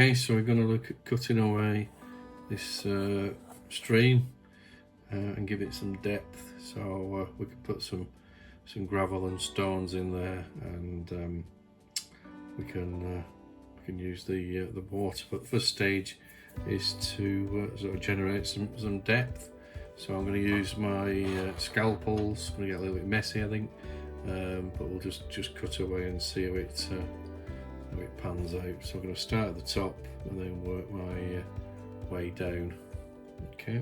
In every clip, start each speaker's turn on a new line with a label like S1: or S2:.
S1: Okay, so we're going to look at cutting away this stream and give it some depth, so we can put some gravel and stones in there, and we can use the water. But the first stage is to sort of generate some depth. So I'm going to use my scalpels. I'm going to get a little bit messy, I think, but we'll just cut away and see how it pans out. So I'm going to start at the top and then work my way down. Okay.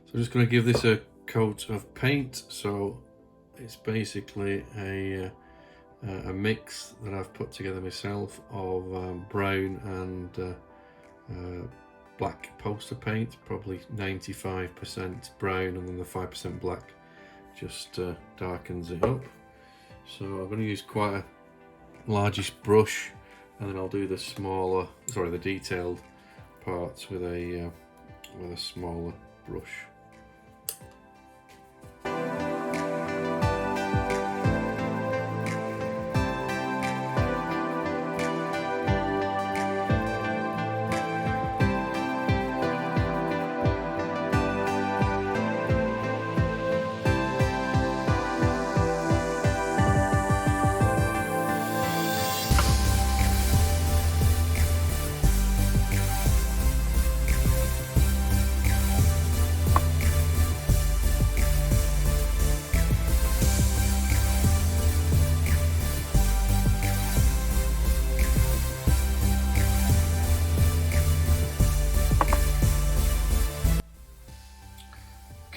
S1: So I'm just going to give this a coat of paint. So it's basically a mix that I've put together myself of brown and black poster paint, probably 95% brown, and then the 5% black just darkens it up. So I'm going to use quite a largish brush, and then I'll do the detailed parts with a smaller brush.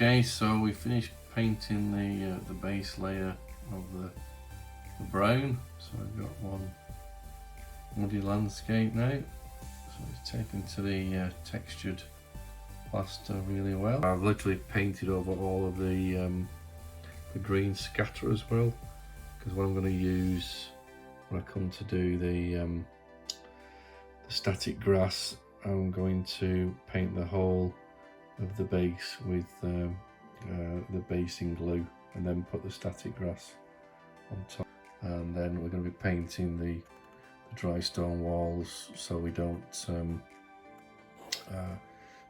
S1: Okay, so we finished painting the base layer of the brown. So I've got one muddy landscape now. So it's taken to the textured plaster really well. I've literally painted over all of the green scatter as well, because what I'm going to use when I come to do the static grass, I'm going to paint the whole of the base with the basing glue, and then put the static grass on top, and then we're going to be painting the dry stone walls so we don't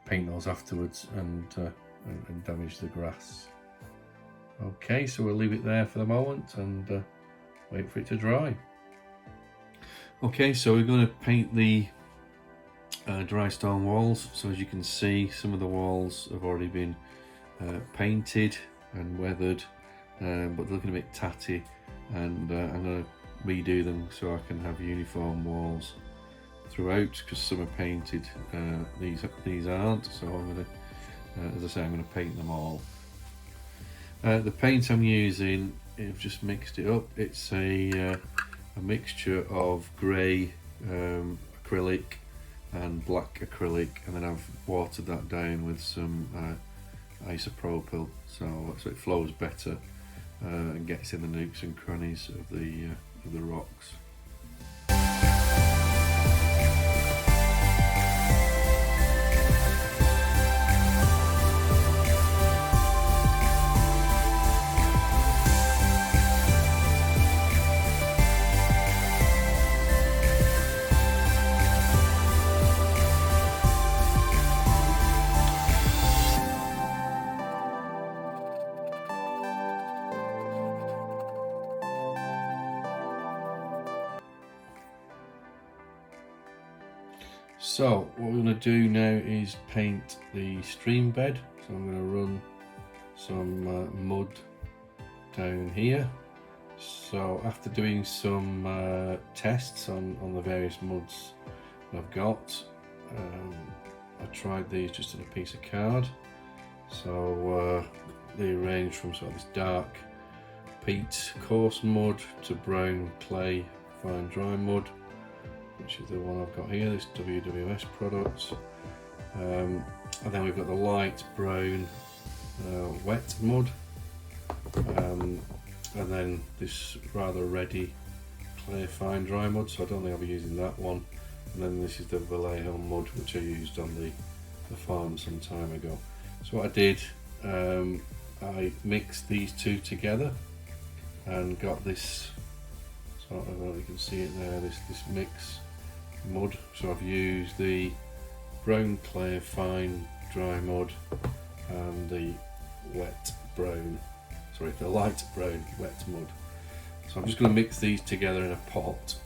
S1: paint those afterwards and damage the grass. Okay, so we'll leave it there for the moment and wait for it to dry. Okay, so we're going to paint the dry stone walls. So as you can see, some of the walls have already been painted and weathered, but they're looking a bit tatty, and I'm going to redo them so I can have uniform walls throughout, because some are painted, these aren't. So I'm going to, as I say, I'm going to paint them all. The paint I'm using, I've just mixed it up. It's a mixture of grey acrylic and black acrylic, and then I've watered that down with some isopropyl, so it flows better and gets in the nooks and crannies of the rocks. So what we're going to do now is paint the stream bed. So I'm going to run some mud down here. So after doing some tests on the various muds that I've got, I tried these just on a piece of card. So they range from sort of this dark peat coarse mud to brown clay fine dry mud, which is the one I've got here, this WWS products. And then we've got the light brown wet mud, and then this rather reddy clay fine dry mud, so I don't think I'll be using that one. And then this is the Vallejo mud, which I used on the farm some time ago. So what I did, I mixed these two together and got this sort of, well, you can see it there, this mix mud. So I've used the brown clay fine dry mud and the the light brown wet mud. So I'm just going to mix these together in a pot,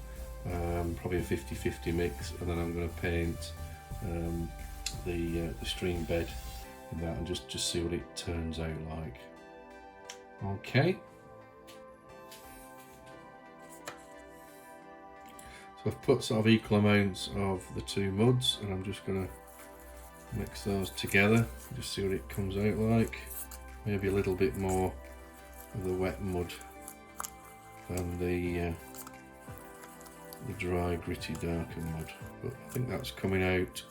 S1: probably a 50-50 mix, and then I'm going to paint the stream bed with that and just see what it turns out like. Okay. So I've put sort of equal amounts of the two muds, and I'm just going to mix those together and just see what it comes out like. Maybe a little bit more of the wet mud than the dry, gritty, darker mud. But I think that's coming out,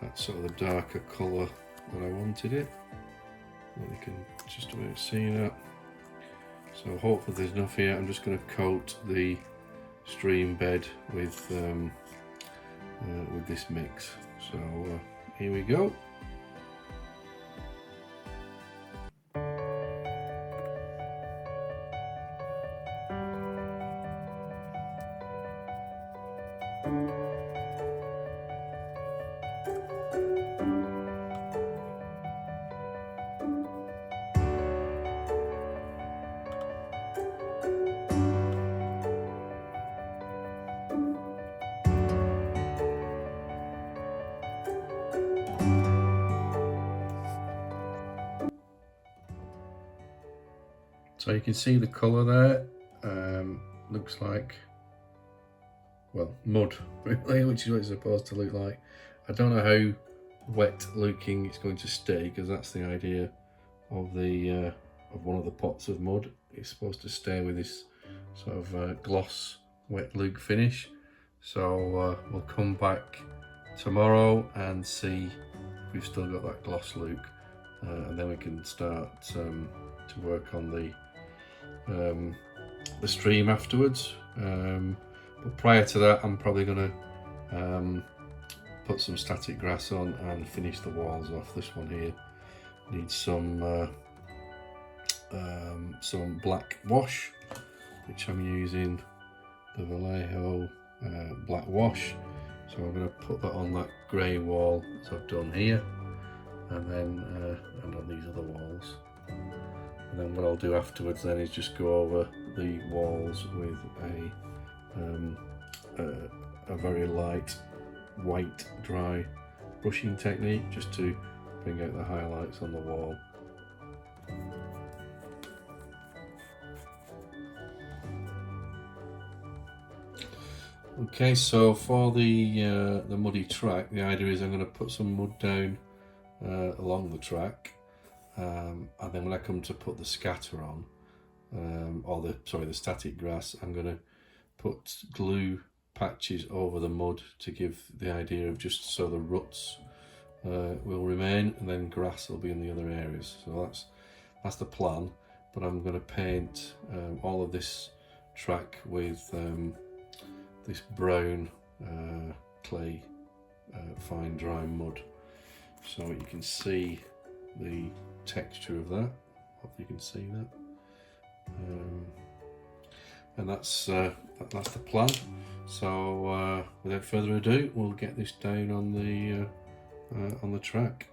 S1: that's sort of the darker colour that I wanted it. You can just about see that. So hopefully there's enough here. I'm just going to coat the stream bed with this mix. So here we go. So you can see the colour there, looks like, well, mud really, which is what it's supposed to look like. I don't know how wet looking it's going to stay, because that's the idea of the of one of the pots of mud. It's supposed to stay with this sort of gloss wet look finish. So we'll come back tomorrow and see if we've still got that gloss look, and then we can start to work on the stream afterwards. But prior to that, I'm probably going to put some static grass on and finish the walls off. This one here needs some black wash, which I'm using the Vallejo black wash. So I'm going to put that on that grey wall as I've done here, and then and on these other walls. And then what I'll do afterwards then is just go over the walls with a very light white dry brushing technique just to bring out the highlights on the wall. Okay, so for the muddy track, the idea is I'm going to put some mud down along the track, and then when I come to put the scatter on, or the static grass, I'm going to put glue patches over the mud to give the idea of just so the ruts will remain, and then grass will be in the other areas. So that's the plan. But I'm going to paint all of this track with this brown clay fine dry mud, so you can see the texture of that. Hope you can see that. And that's the plan. So without further ado, we'll get this down on the track.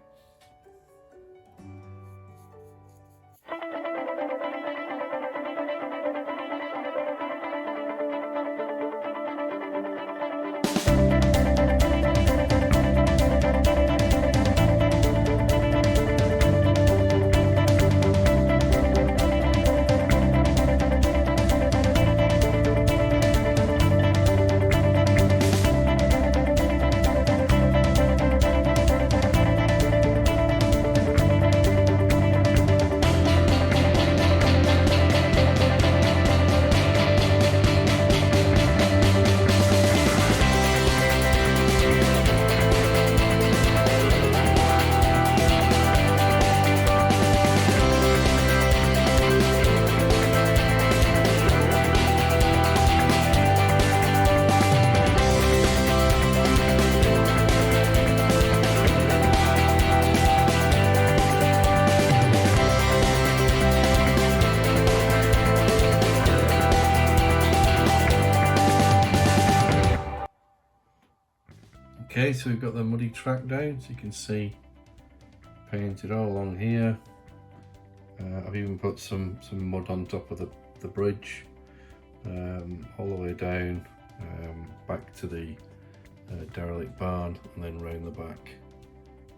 S1: Okay, so we've got the muddy track down, so you can see painted all along here. I've even put some mud on top of the bridge, all the way down, back to the derelict barn, and then round the back.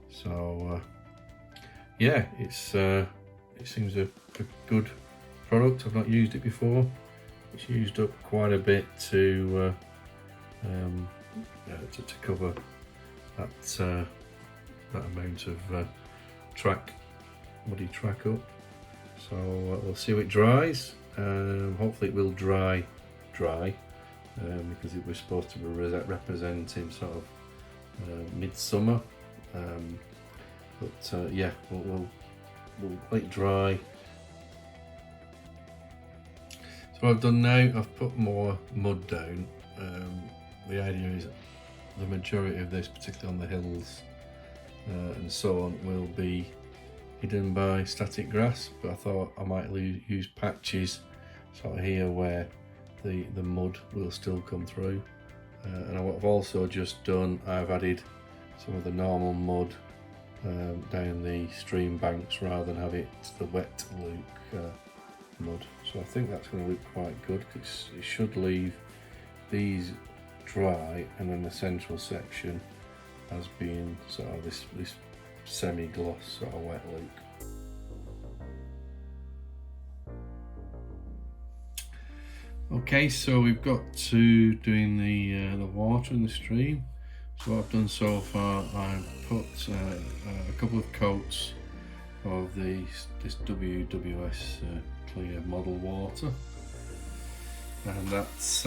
S1: So yeah, it seems a good product. I've not used it before. It's used up quite a bit to cover that amount of muddy track up. So we'll see how it dries. Hopefully it will dry, because it was supposed to be representing sort of midsummer. But yeah, we'll let it dry. So what I've done now, I've put more mud down. The idea is the majority of this, particularly on the hills and so on, will be hidden by static grass, but I thought I might use patches sort of here where the mud will still come through. And what I've also just done, I've added some of the normal mud down the stream banks rather than have it the wet look mud. So I think that's going to look quite good, because it should leave these dry and then the central section as being sort of this semi-gloss sort of wet look. Okay, so we've got to doing the water in the stream. So what I've done so far, I've put a couple of coats of this WWS clear model water, and that's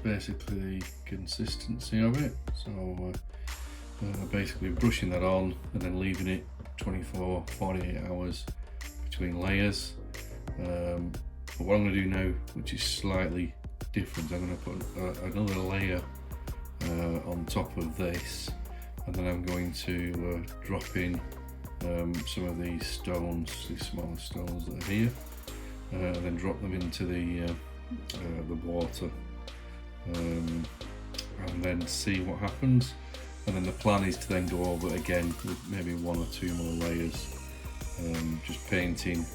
S1: basically the consistency of it. So basically brushing that on and then leaving it 24-48 hours between layers. But what I'm going to do now, which is slightly different, I'm going to put another layer on top of this, and then I'm going to drop in some of these stones, these smaller stones that are here, and then drop them into the water, and then see what happens. And then the plan is to then go over it again with maybe 1 or 2 more layers, just painting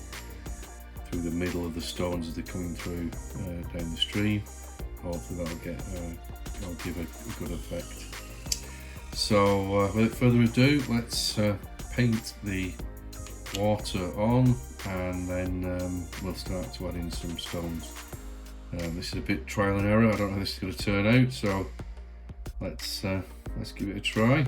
S1: through the middle of the stones as they're coming through down the stream. Hopefully that'll give a good effect. So without further ado, let's paint the water on, and then we'll start to add in some stones. This is a bit trial and error. I don't know how this is going to turn out, so let's give it a try.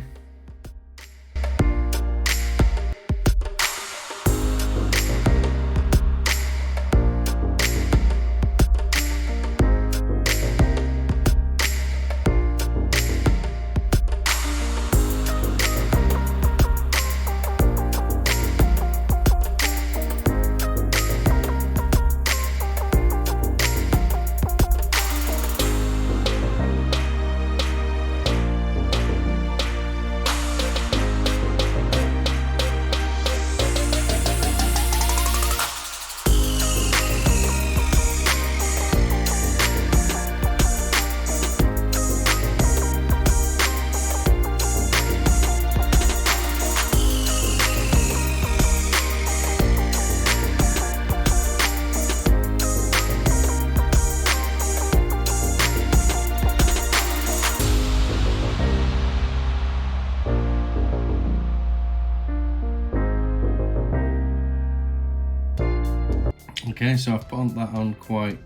S1: Okay, so I've put that on quite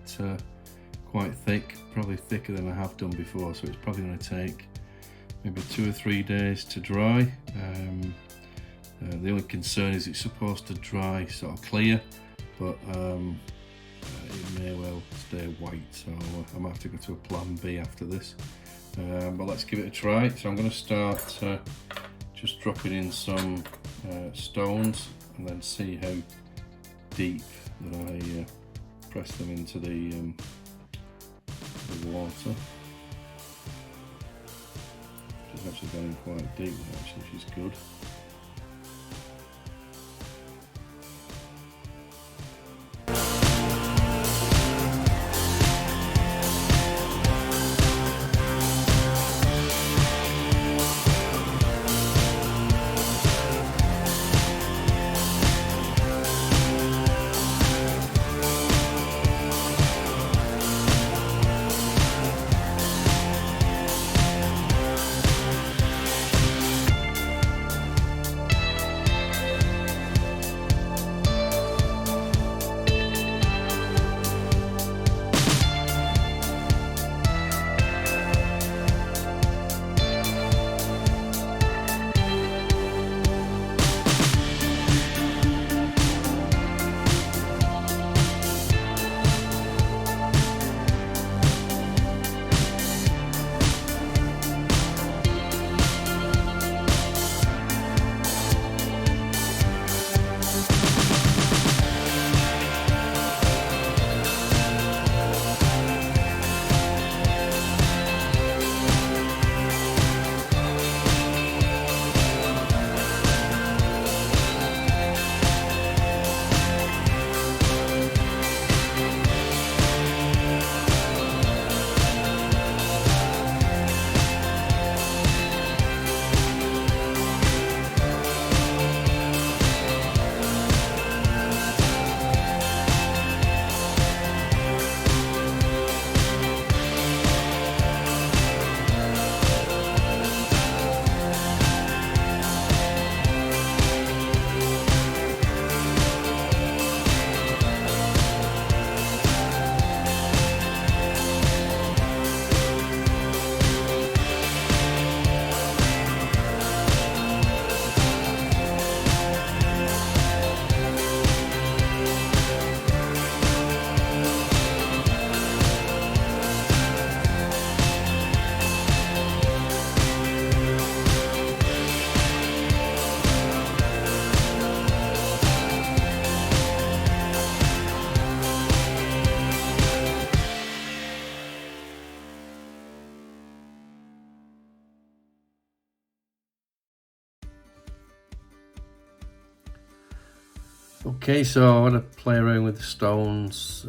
S1: thick, probably thicker than I have done before, so it's probably going to take maybe 2 or 3 days to dry. The only concern is it's supposed to dry sort of clear, but it may well stay white, so I might have to go to a plan B after this. But let's give it a try. So I'm going to start just dropping in some stones and then see how deep that I press them into the water. It's actually going quite deep actually, which is good. Okay, so I want to play around with the stones,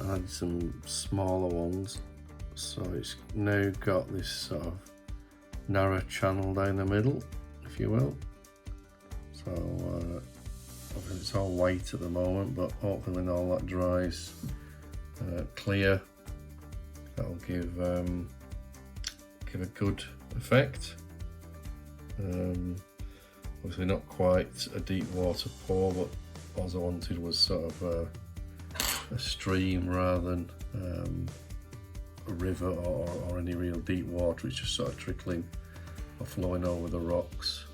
S1: add some smaller ones. So it's now got this sort of narrow channel down the middle, if you will. So Obviously it's all white at the moment, but hopefully when all that dries clear, that'll give a good effect. Obviously not quite a deep water pour, but all I wanted was sort of a stream rather than a river or any real deep water. It's just sort of trickling or flowing over the rocks.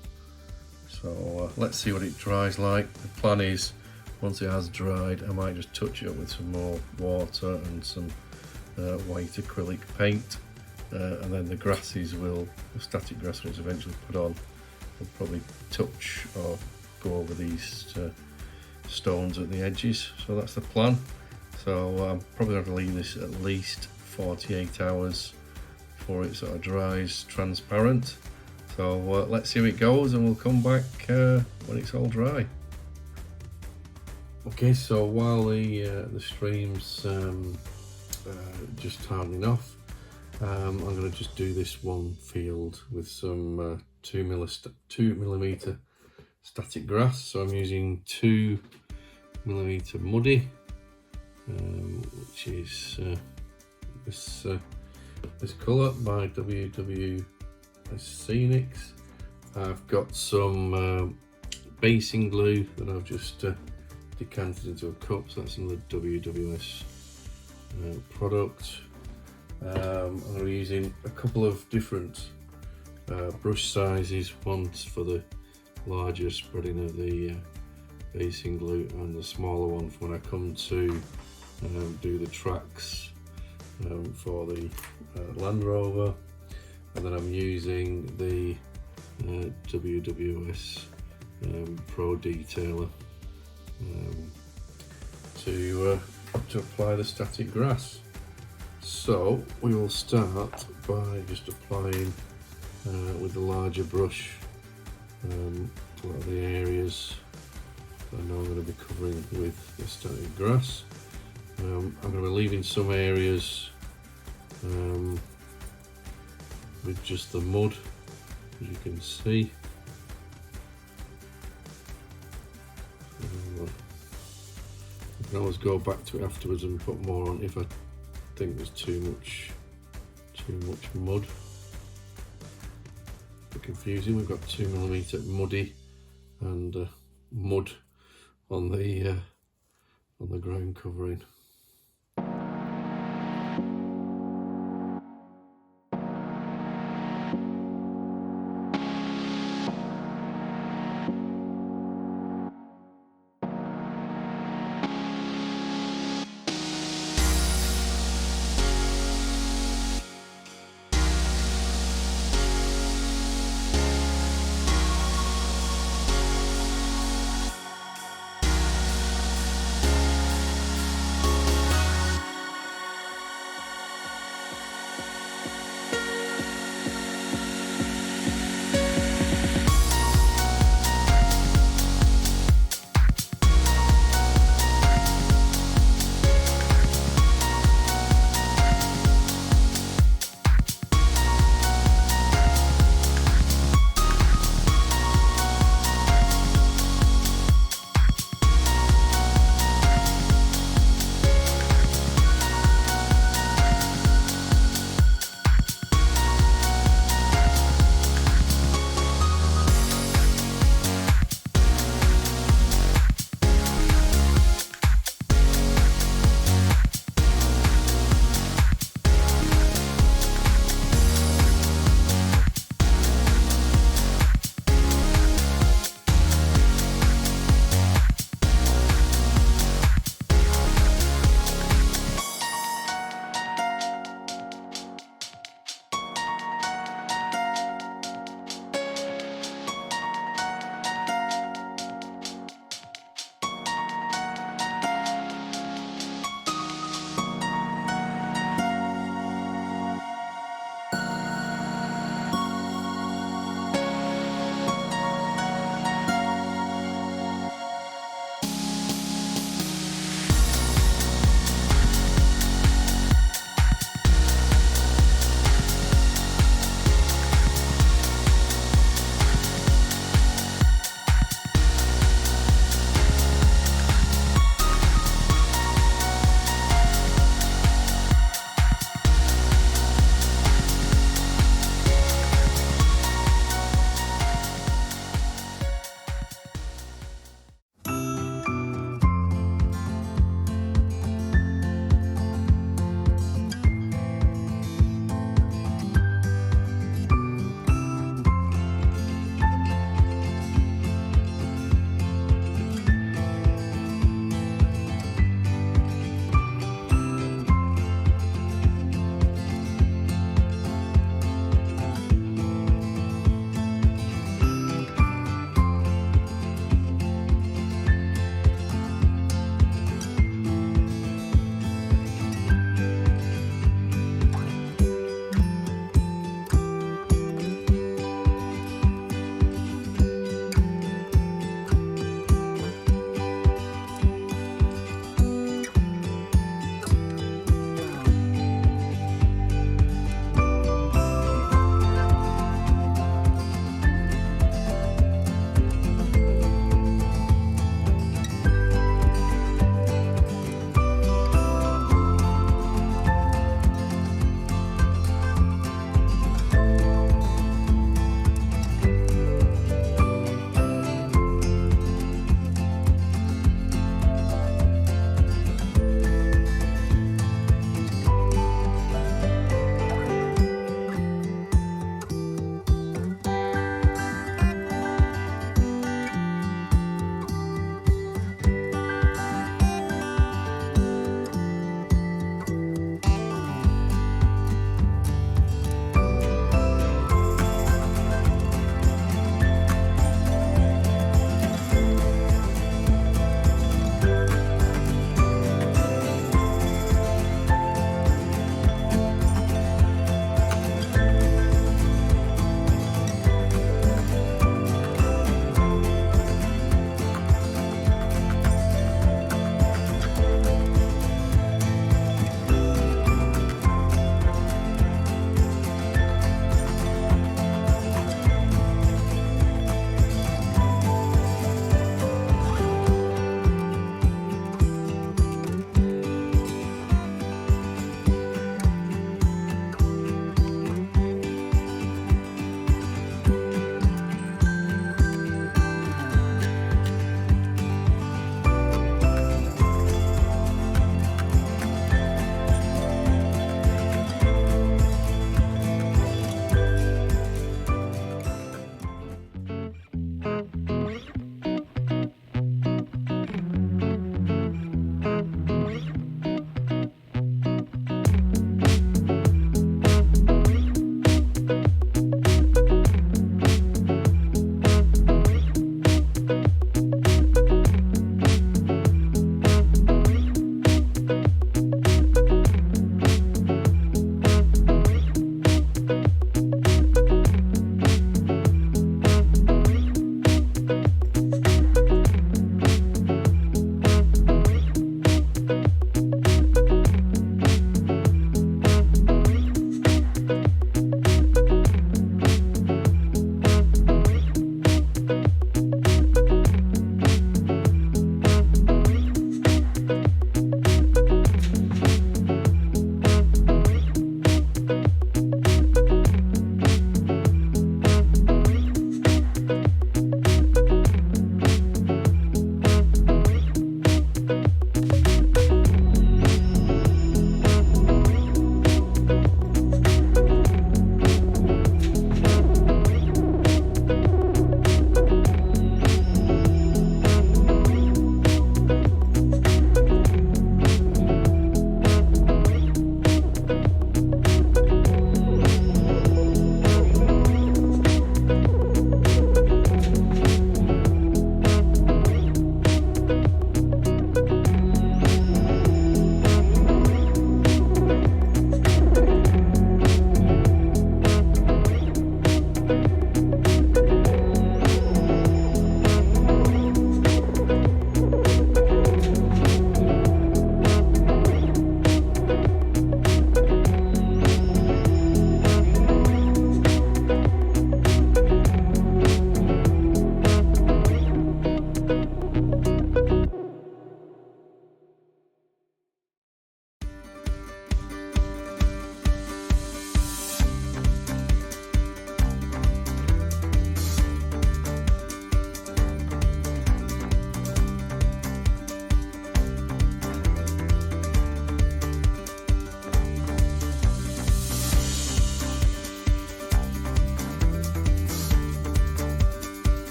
S1: So let's see what it dries like. The plan is, once it has dried, I might just touch it up with some more water and some white acrylic paint, and then the grasses the static grass when it's eventually put on, will probably touch or go over these stones at the edges. So that's the plan. So I'm probably going to leave this at least 48 hours before it sort of dries transparent. So let's see how it goes, and we'll come back when it's all dry. Okay, so while the stream's just hardening off, I'm going to just do this one field with some 2mm static grass. So I'm using 2mm muddy, which is this colour by WW Scenics. I've got some basing glue that I've just decanted into a cup, so that's another WWS product. I'm going to be using a couple of different brush sizes, one for the larger spreading of the basing glue and the smaller one for when I come to do the tracks for the Land Rover. And then I'm using the WWS Pro Detailer to apply the static grass. So we will start by just applying with the larger brush a lot of the areas that I know I'm going to be covering with the static grass. I'm going to be leaving some areas with just the mud, as you can see. I can always go back to it afterwards and put more on if I think there's too much mud. A bit confusing. We've got 2mm muddy and mud on the ground covering.